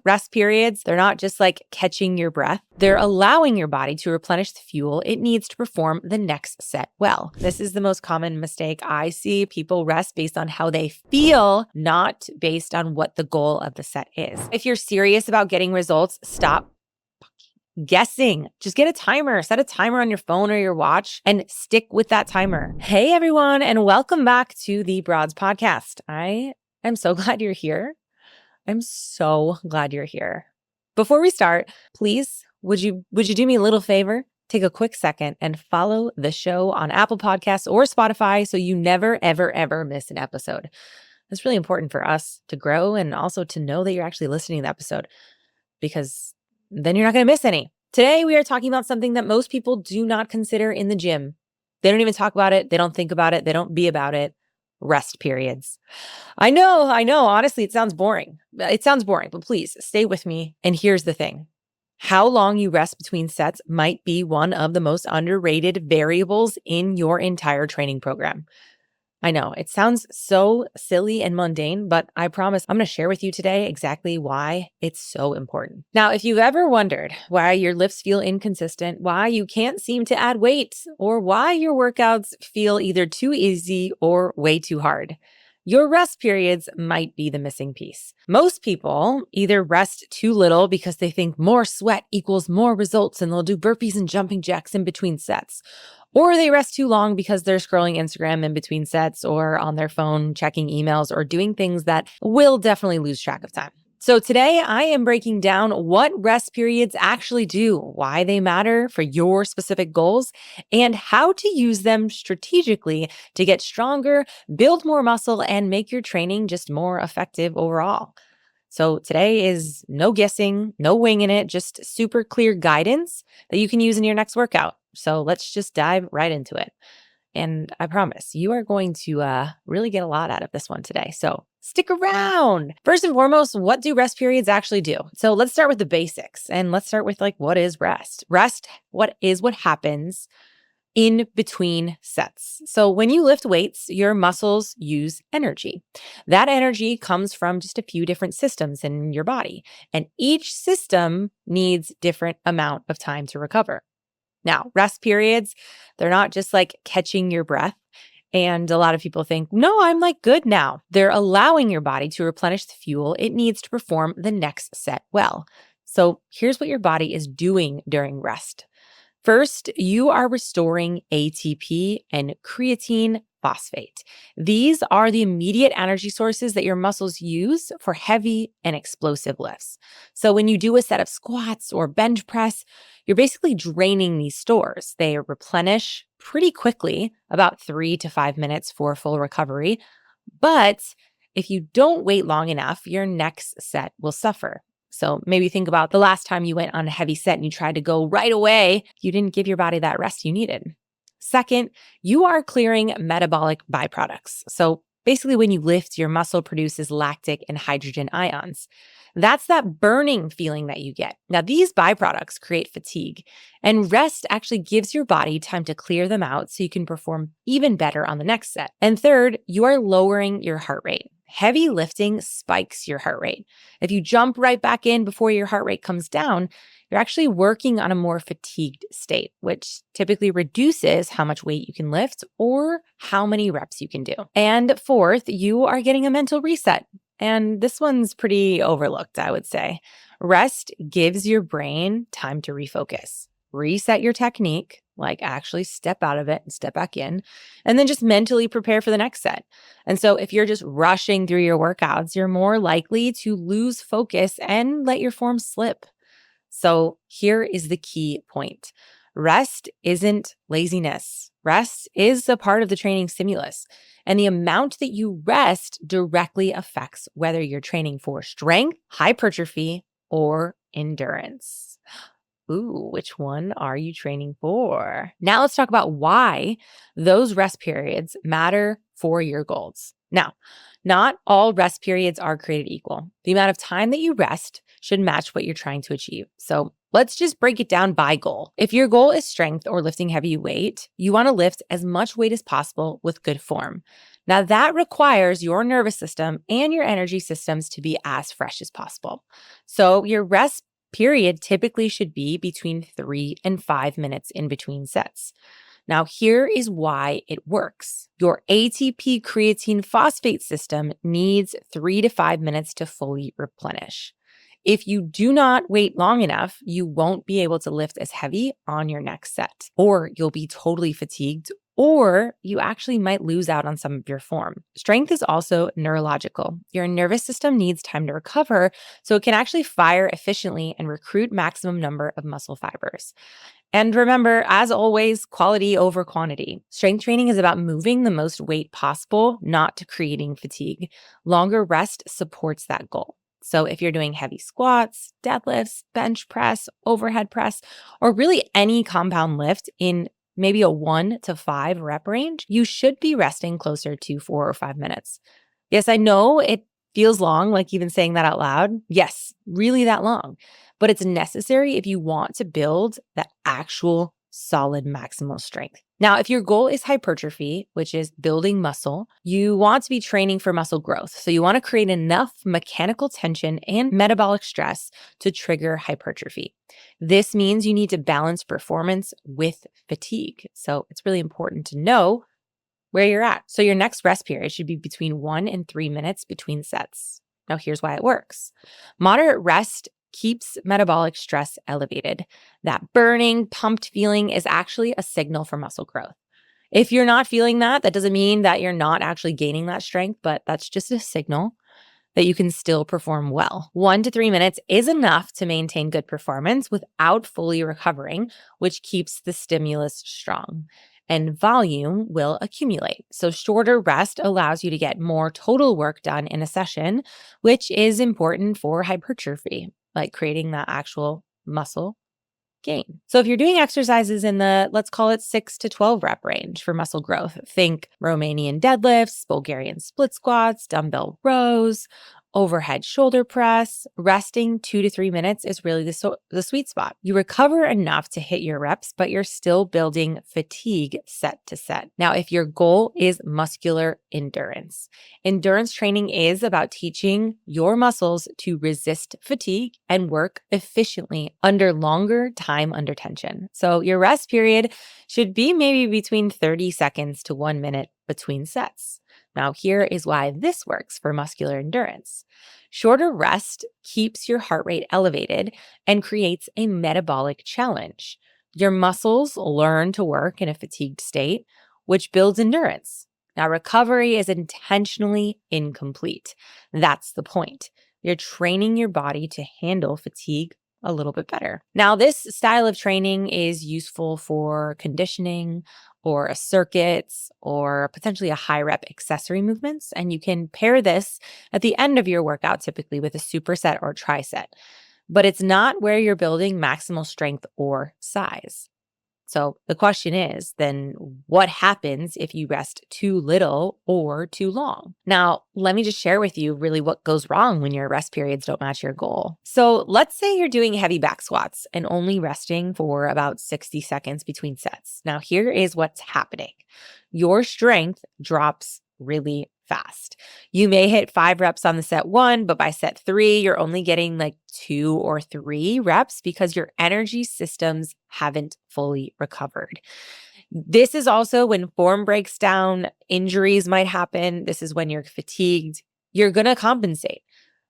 Rest periods, they're not just like catching your breath. They're allowing your body to replenish the fuel it needs to perform the next set well. This is the most common mistake I see. People rest based on how they feel, not based on what the goal of the set is. If you're serious about getting results, stop guessing. Just get a timer, set a timer on your phone or your watch and stick with that timer. Hey everyone, and welcome back to the Broads podcast. I am so glad you're here. I'm so glad you're here. Before we start, please, would you do me a little favor? Take a quick second and follow the show on Apple Podcasts or Spotify so you never, ever, ever miss an episode. It's really important for us to grow and also to know that you're actually listening to the episode, because then you're not going to miss any. Today, we are talking about something that most people do not consider in the gym. They don't even talk about it. They don't think about it. They don't be about it. Rest periods. I know. Honestly, it sounds boring. But please stay with me. And here's the thing. How long you rest between sets might be one of the most underrated variables in your entire training program. I know it sounds so silly and mundane, but I promise I'm going to share with you today exactly why it's so important. Now, if you've ever wondered why your lifts feel inconsistent, why you can't seem to add weight, or why your workouts feel either too easy or way too hard, your rest periods might be the missing piece. Most people either rest too little because they think more sweat equals more results and they'll do burpees and jumping jacks in between sets. Or they rest too long because they're scrolling Instagram in between sets or on their phone checking emails or doing things that will definitely lose track of time. So today I am breaking down what rest periods actually do, why they matter for your specific goals, and how to use them strategically to get stronger, build more muscle, and make your training just more effective overall. So today is no guessing, no winging it, just super clear guidance that you can use in your next workout. So let's just dive right into it. And I promise you are going to really get a lot out of this one today. So stick around. First and foremost, what do rest periods actually do? So let's start with the basics, and let's start with what is rest? Rest, what happens in between sets. So when you lift weights, your muscles use energy. That energy comes from just a few different systems in your body, and each system needs different amount of time to recover. Now, rest periods, they're not just catching your breath. And a lot of people think, no, I'm good now. They're allowing your body to replenish the fuel it needs to perform the next set well. So here's what your body is doing during rest. First, you are restoring ATP and creatine phosphate. These are the immediate energy sources that your muscles use for heavy and explosive lifts. So when you do a set of squats or bench press, you're basically draining these stores. They replenish pretty quickly, about 3 to 5 minutes for full recovery. But if you don't wait long enough, your next set will suffer. So maybe think about the last time you went on a heavy set and you tried to go right away. You didn't give your body that rest you needed. Second, you are clearing metabolic byproducts. So basically when you lift, your muscle produces lactic and hydrogen ions. That's that burning feeling that you get. Now, these byproducts create fatigue, and rest actually gives your body time to clear them out so you can perform even better on the next set. And third, you are lowering your heart rate. Heavy lifting spikes your heart rate. If you jump right back in before your heart rate comes down, you're actually working on a more fatigued state, which typically reduces how much weight you can lift or how many reps you can do. And fourth, you are getting a mental reset. And this one's pretty overlooked, I would say. Rest gives your brain time to refocus, reset your technique, actually step out of it and step back in, and then just mentally prepare for the next set. And so if you're just rushing through your workouts, you're more likely to lose focus and let your form slip. So here is the key point. Rest isn't laziness. Rest is a part of the training stimulus. And the amount that you rest directly affects whether you're training for strength, hypertrophy, or endurance. Ooh, which one are you training for? Now let's talk about why those rest periods matter for your goals. Now, not all rest periods are created equal. The amount of time that you rest should match what you're trying to achieve. So let's just break it down by goal. If your goal is strength or lifting heavy weight, you want to lift as much weight as possible with good form. Now, that requires your nervous system and your energy systems to be as fresh as possible. So, your rest period typically should be between 3 and 5 minutes in between sets. Now, here is why it works. Your ATP creatine phosphate system needs 3 to 5 minutes to fully replenish. If you do not wait long enough, you won't be able to lift as heavy on your next set, or you'll be totally fatigued, or you actually might lose out on some of your form. Strength is also neurological. Your nervous system needs time to recover so it can actually fire efficiently and recruit maximum number of muscle fibers. And remember, as always, quality over quantity. Strength training is about moving the most weight possible, not to creating fatigue. Longer rest supports that goal. So if you're doing heavy squats, deadlifts, bench press, overhead press, or really any compound lift in maybe a 1 to 5 rep range, you should be resting closer to 4 or 5 minutes. Yes, I know it feels long, like even saying that out loud. Yes, really that long. But it's necessary if you want to build that actual solid maximal strength. Now, if your goal is hypertrophy, which is building muscle, you want to be training for muscle growth. So you want to create enough mechanical tension and metabolic stress to trigger hypertrophy. This means you need to balance performance with fatigue. So it's really important to know where you're at. So your next rest period should be between 1 and 3 minutes between sets. Now, here's why it works. Moderate rest keeps metabolic stress elevated. That burning, pumped feeling is actually a signal for muscle growth. If you're not feeling that, that doesn't mean that you're not actually gaining that strength, but that's just a signal that you can still perform well. 1 to 3 minutes is enough to maintain good performance without fully recovering, which keeps the stimulus strong. And volume will accumulate. So shorter rest allows you to get more total work done in a session, which is important for hypertrophy, like creating that actual muscle gain. So if you're doing exercises in the, let's call it 6 to 12 rep range for muscle growth, think Romanian deadlifts, Bulgarian split squats, dumbbell rows, overhead shoulder press, resting 2 to 3 minutes is really the sweet spot. You recover enough to hit your reps, but you're still building fatigue set to set. Now, if your goal is muscular endurance, endurance training is about teaching your muscles to resist fatigue and work efficiently under longer time under tension. So your rest period should be maybe between 30 seconds to 1 minute between sets. Now, here is why this works for muscular endurance. Shorter rest keeps your heart rate elevated and creates a metabolic challenge. Your muscles learn to work in a fatigued state, which builds endurance. Now, recovery is intentionally incomplete. That's the point. You're training your body to handle fatigue a little bit better. Now, this style of training is useful for conditioning or a circuits or potentially a high rep accessory movements. And you can pair this at the end of your workout, typically with a superset or tricep. But it's not where you're building maximal strength or size. So the question is, then what happens if you rest too little or too long? Now, let me just share with you really what goes wrong when your rest periods don't match your goal. So let's say you're doing heavy back squats and only resting for about 60 seconds between sets. Now, here is what's happening. Your strength drops really fast. You may hit 5 reps on the set 1, but by set 3, you're only getting like 2 or 3 reps because your energy systems haven't fully recovered. This is also when form breaks down, injuries might happen. This is when you're fatigued. You're going to compensate.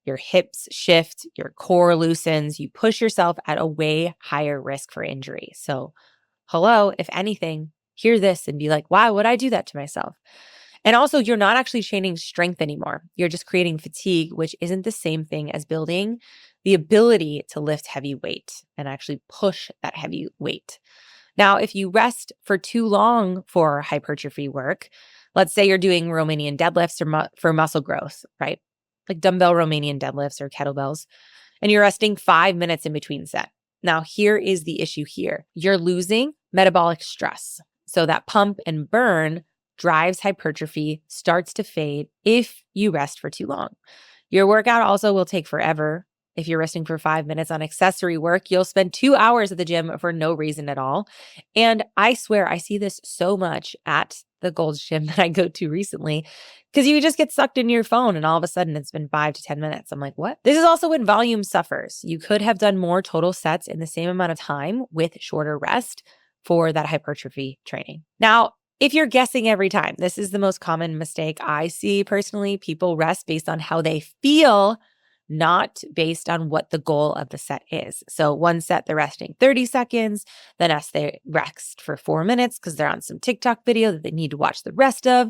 Your hips shift, your core loosens, you push yourself at a way higher risk for injury. So, hello, if anything, hear this and be like, why would I do that to myself? And also, you're not actually training strength anymore. You're just creating fatigue, which isn't the same thing as building the ability to lift heavy weight and actually push that heavy weight. Now, if you rest for too long for hypertrophy work, let's say you're doing Romanian deadlifts for muscle growth, right? Like dumbbell Romanian deadlifts or kettlebells, and you're resting 5 minutes in between set. Now, here is the issue here. You're losing metabolic stress. So that pump and burn drives hypertrophy, starts to fade if you rest for too long. Your workout also will take forever. If you're resting for 5 minutes on accessory work, you'll spend 2 hours at the gym for no reason at all. And I swear, I see this so much at the Gold's Gym that I go to recently, because you just get sucked into your phone and all of a sudden it's been 5 to 10 minutes. I'm like, what? This is also when volume suffers. You could have done more total sets in the same amount of time with shorter rest for that hypertrophy training. Now, if you're guessing every time, this is the most common mistake I see personally. People rest based on how they feel, not based on what the goal of the set is. So one set, they're resting 30 seconds. The next, they rest for 4 minutes because they're on some TikTok video that they need to watch the rest of.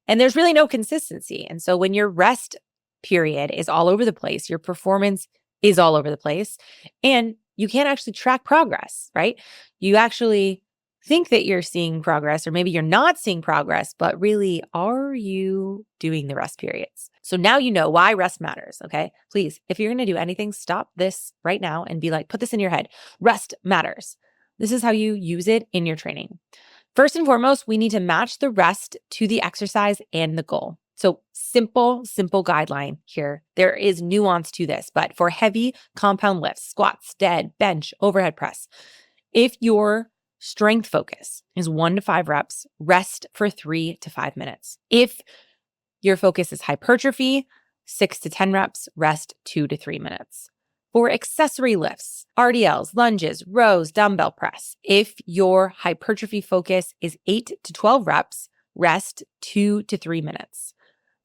And there's really no consistency. And so when your rest period is all over the place, your performance is all over the place, and you can't actually track progress, right? You actually think that you're seeing progress, or maybe you're not seeing progress, but really, are you doing the rest periods? So now you know why rest matters, okay? Please, if you're going to do anything, stop this right now and be like, put this in your head. Rest matters. This is how you use it in your training. First and foremost, we need to match the rest to the exercise and the goal. So simple guideline here. There is nuance to this, but for heavy compound lifts, squats, dead, bench, overhead press, if your strength focus is 1 to 5 reps, rest for 3 to 5 minutes. If your focus is hypertrophy, 6 to 10 reps, rest 2 to 3 minutes. For accessory lifts, RDLs, lunges, rows, dumbbell press, if your hypertrophy focus is 8 to 12 reps, rest 2 to 3 minutes.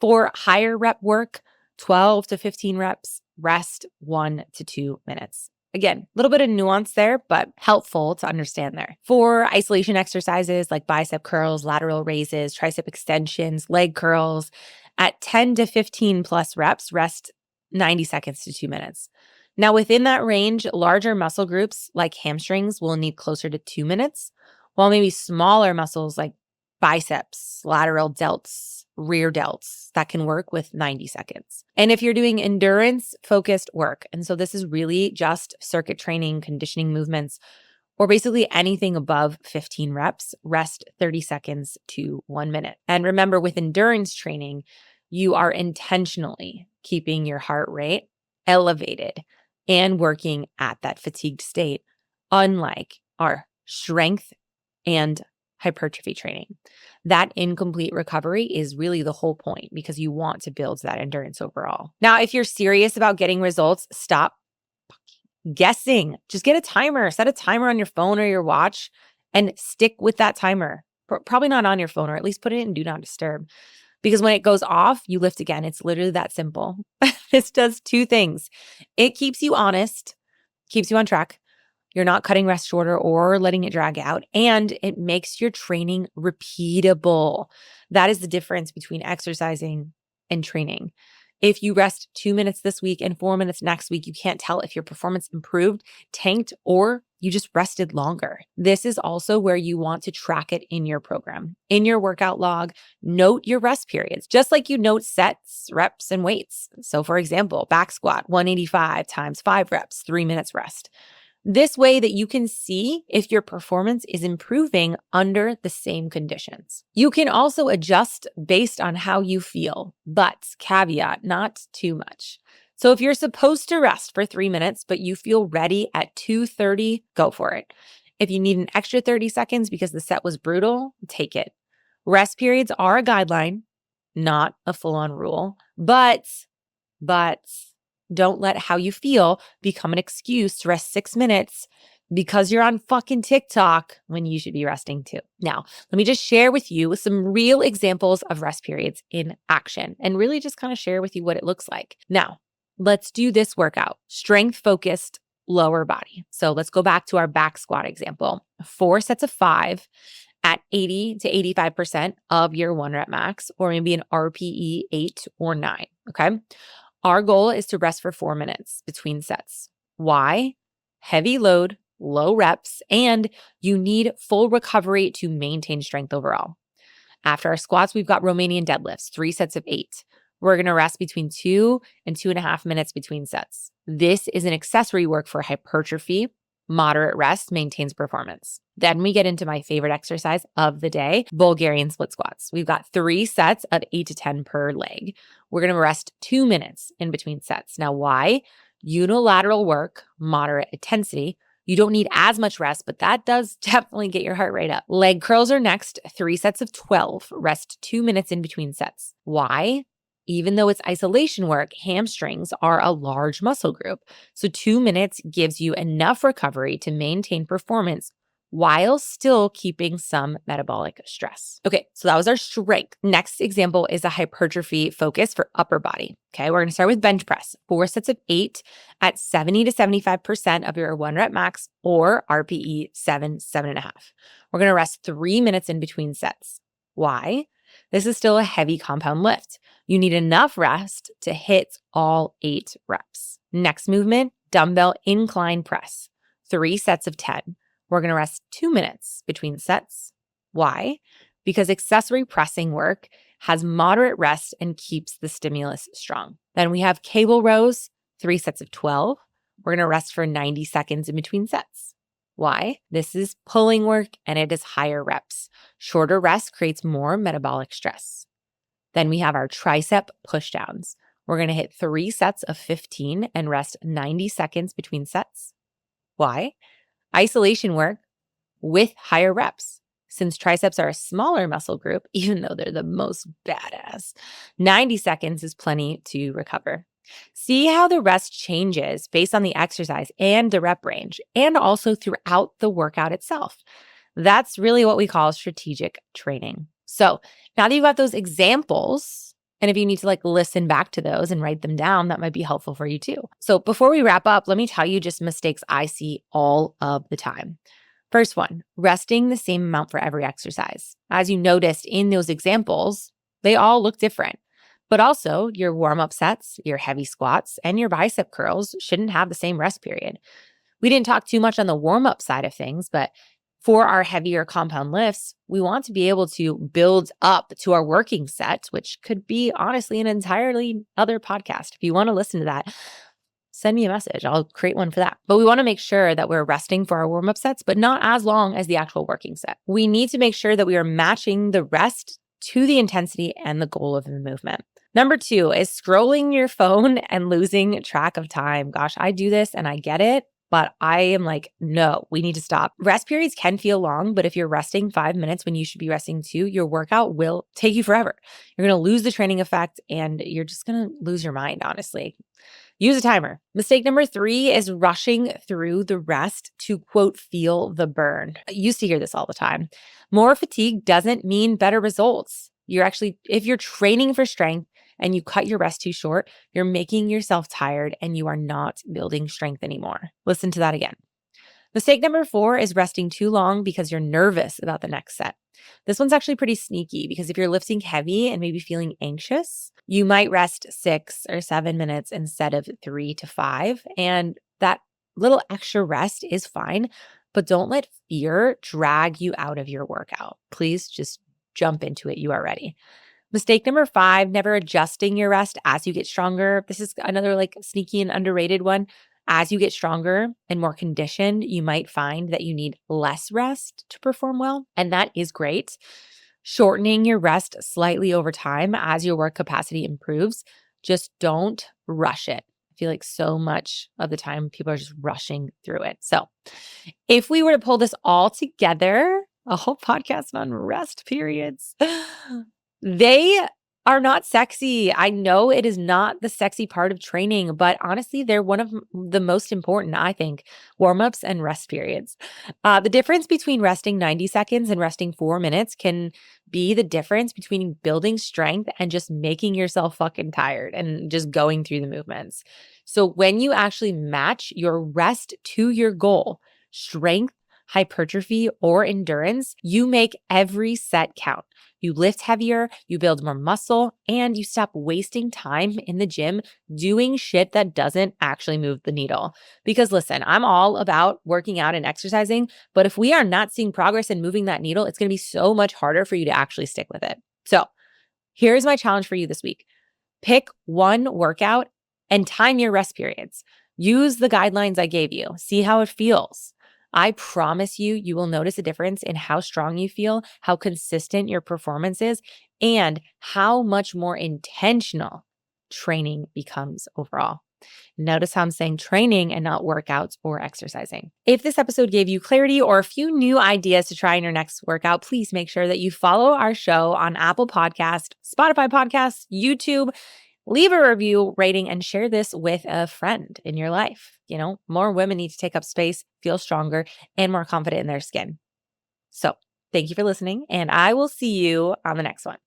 For higher rep work, 12 to 15 reps, rest 1 to 2 minutes. Again, a little bit of nuance there, but helpful to understand there. For isolation exercises like bicep curls, lateral raises, tricep extensions, leg curls, at 10 to 15 plus reps, rest 90 seconds to 2 minutes. Now, within that range, larger muscle groups like hamstrings will need closer to 2 minutes, while maybe smaller muscles like biceps, lateral delts, rear delts, that can work with 90 seconds. And if you're doing endurance-focused work, and so this is really just circuit training, conditioning movements, or basically anything above 15 reps, rest 30 seconds to 1 minute. And remember, with endurance training, you are intentionally keeping your heart rate elevated and working at that fatigued state, unlike our strength and hypertrophy training. That incomplete recovery is really the whole point, because you want to build that endurance overall. Now, if you're serious about getting results, stop guessing. Just get a timer. Set a timer on your phone or your watch and stick with that timer. Probably not on your phone, or at least put it in do not disturb. Because when it goes off, you lift again. It's literally that simple. This does 2 things. It keeps you honest, keeps you on track. You're not cutting rest shorter or letting it drag out, and it makes your training repeatable. That is the difference between exercising and training. If you rest 2 minutes this week and 4 minutes next week, you can't tell if your performance improved, tanked, or you just rested longer. This is also where you want to track it in your program. In your workout log, note your rest periods, just like you note sets, reps, and weights. So for example, back squat, 185 times 5 reps, 3 minutes rest. This way that you can see if your performance is improving under the same conditions. You can also adjust based on how you feel, but caveat, not too much. So if you're supposed to rest for 3 minutes, but you feel ready at 2:30, go for it. If you need an extra 30 seconds because the set was brutal, take it. Rest periods are a guideline, not a full-on rule, but don't let how you feel become an excuse to rest 6 minutes because you're on fucking TikTok when you should be resting too. Now, let me just share with you some real examples of rest periods in action and really just kind of share with you what it looks like. Now, let's do this workout, strength-focused lower body. So let's go back to our back squat example. 4 sets of 5 at 80 to 85% of your 1 rep max, or maybe an RPE 8 or 9, okay? Our goal is to rest for 4 minutes between sets. Why? Heavy load, low reps, and you need full recovery to maintain strength overall. After our squats, we've got Romanian deadlifts, 3 sets of 8. We're going to rest between 2 and 2.5 minutes between sets. This is an accessory work for hypertrophy. Moderate rest maintains performance. Then we get into my favorite exercise of the day, Bulgarian split squats. We've got 3 sets of 8 to 10 per leg. We're going to rest 2 minutes in between sets. Now, why? Unilateral work, moderate intensity, You don't need as much rest, but that does definitely get your heart rate up. Leg curls are next, 3 sets of 12. Rest 2 minutes in between sets. Why? Even though it's isolation work, hamstrings are a large muscle group. So 2 minutes gives you enough recovery to maintain performance while still keeping some metabolic stress. Okay, so that was our strength. Next example is a hypertrophy focus for upper body. Okay, we're gonna start with bench press, 4 sets of 8 at 70 to 75% of your 1 rep max or RPE 7.5. We're gonna rest 3 minutes in between sets. Why? This is still a heavy compound lift. You need enough rest to hit all 8 reps. Next movement, dumbbell incline press, 3 sets of 10. We're going to rest 2 minutes between sets. Why? Because accessory pressing work has moderate rest and keeps the stimulus strong. Then we have cable rows, 3 sets of 12. We're going to rest for 90 seconds in between sets. Why? This is pulling work and it is higher reps. Shorter rest creates more metabolic stress. Then we have our tricep pushdowns. We're going to hit 3 sets of 15 and rest 90 seconds between sets. Why? Isolation work with higher reps. Since triceps are a smaller muscle group, even though they're the most badass, 90 seconds is plenty to recover. See how the rest changes based on the exercise and the rep range, and also throughout the workout itself. That's really what we call strategic training. So now that you've got those examples, and if you need to listen back to those and write them down, that might be helpful for you too. So before we wrap up, let me tell you just mistakes I see all of the time. First one, resting the same amount for every exercise. As you noticed in those examples, they all look different. But also your warm-up sets, your heavy squats, and your bicep curls shouldn't have the same rest period. We didn't talk too much on the warm-up side of things, but for our heavier compound lifts, we want to be able to build up to our working set, which could be honestly an entirely other podcast. If you want to listen to that, send me a message. I'll create one for that. But we want to make sure that we're resting for our warm-up sets, but not as long as the actual working set. We need to make sure that we are matching the rest to the intensity and the goal of the movement. Number 2 is scrolling your phone and losing track of time. Gosh, I do this and I get it. But I am no, we need to stop. Rest periods can feel long, but if you're resting 5 minutes when you should be resting 2, your workout will take you forever. You're going to lose the training effect and you're just going to lose your mind, honestly. Use a timer. Mistake number 3 is rushing through the rest to, quote, feel the burn. I used to hear this all the time. More fatigue doesn't mean better results. If you're training for strength, and you cut your rest too short, you're making yourself tired and you are not building strength anymore. Listen to that again. Mistake number 4 is resting too long because you're nervous about the next set. This one's actually pretty sneaky because if you're lifting heavy and maybe feeling anxious, you might rest 6 or 7 minutes instead of 3 to 5. And that little extra rest is fine, but don't let fear drag you out of your workout. Please just jump into it. You are ready. Mistake number 5, never adjusting your rest as you get stronger. This is another sneaky and underrated one. As you get stronger and more conditioned, you might find that you need less rest to perform well, and that is great. Shortening your rest slightly over time as your work capacity improves. Just don't rush it. I feel like so much of the time people are just rushing through it. So if we were to pull this all together, a whole podcast on rest periods, they are not sexy. I know it is not the sexy part of training, but honestly, they're one of the most important, I think, warm-ups and rest periods. The difference between resting 90 seconds and resting 4 minutes can be the difference between building strength and just making yourself fucking tired and just going through the movements. So when you actually match your rest to your goal, strength, hypertrophy, or endurance, you make every set count. You lift heavier, you build more muscle, and you stop wasting time in the gym doing shit that doesn't actually move the needle. Because listen, I'm all about working out and exercising, but if we are not seeing progress in moving that needle, it's going to be so much harder for you to actually stick with it. So here's my challenge for you this week. Pick one workout and time your rest periods. Use the guidelines I gave you. See how it feels. I promise you, you will notice a difference in how strong you feel, how consistent your performance is, and how much more intentional training becomes overall. Notice how I'm saying training and not workouts or exercising. If this episode gave you clarity or a few new ideas to try in your next workout, please make sure that you follow our show on Apple Podcast, Spotify Podcasts, YouTube. Leave a review, rating, and share this with a friend in your life. More women need to take up space, feel stronger, and more confident in their skin. So thank you for listening, and I will see you on the next one.